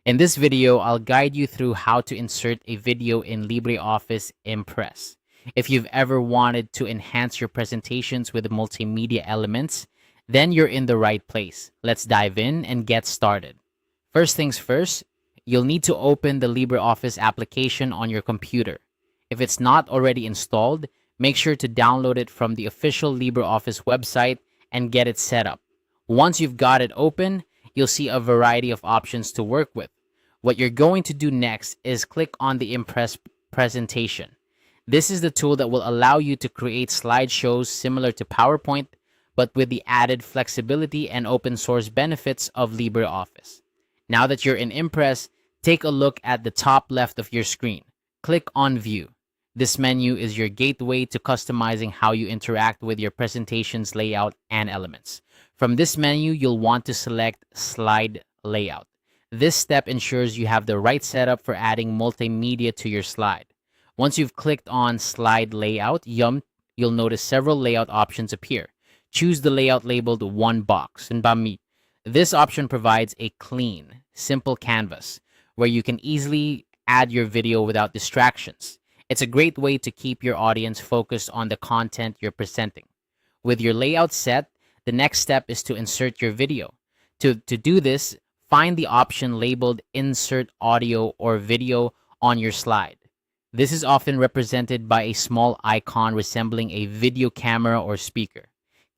In this video, I'll guide you through how to insert a video in LibreOffice Impress. If you've ever wanted to enhance your presentations with multimedia elements, then you're in the right place. Let's dive in and get started. First things first, you'll need to open the LibreOffice application on your computer. If it's not already installed, make sure to download it from the official LibreOffice website and get it set up. Once you've got it open, you'll see a variety of options to work with. What you're going to do next is click on the Impress presentation. This is the tool that will allow you to create slideshows similar to PowerPoint, but with the added flexibility and open source benefits of LibreOffice. Now that you're in Impress, take a look at the top left of your screen. Click on View. This menu is your gateway to customizing how you interact with your presentation's layout and elements. From this menu, you'll want to select Slide Layout. This step ensures you have the right setup for adding multimedia to your slide. Once you've clicked on Slide Layout, you'll notice several layout options appear. Choose the layout labeled One Box. This option provides a clean, simple canvas where you can easily add your video without distractions. It's a great way to keep your audience focused on the content you're presenting. With your layout set, the next step is to insert your video. To do this, find the option labeled Insert Audio or Video on your slide. This is often represented by a small icon resembling a video camera or speaker.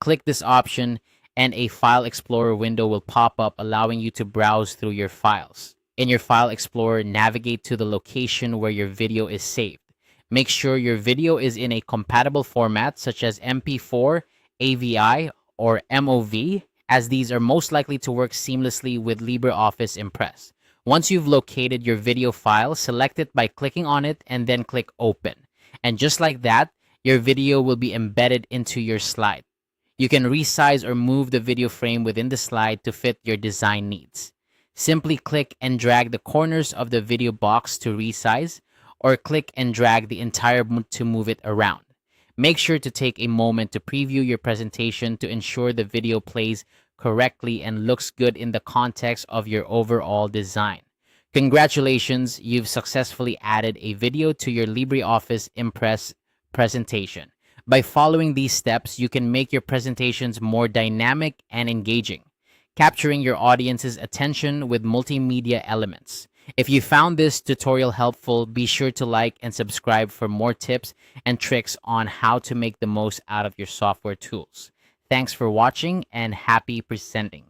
Click this option and a File Explorer window will pop up, allowing you to browse through your files. In your File Explorer, navigate to the location where your video is saved. Make sure your video is in a compatible format such as MP4, AVI, or MOV, as these are most likely to work seamlessly with LibreOffice Impress. Once you've located your video file, select it by clicking on it and then click Open. And just like that, your video will be embedded into your slide. You can resize or move the video frame within the slide to fit your design needs. Simply click and drag the corners of the video box to resize, or click and drag the entire to move it around. Make sure to take a moment to preview your presentation to ensure the video plays correctly and looks good in the context of your overall design. Congratulations, you've successfully added a video to your LibreOffice Impress presentation. By following these steps, you can make your presentations more dynamic and engaging, capturing your audience's attention with multimedia elements. If you found this tutorial helpful, be sure to like and subscribe for more tips and tricks on how to make the most out of your software tools. Thanks for watching and happy presenting.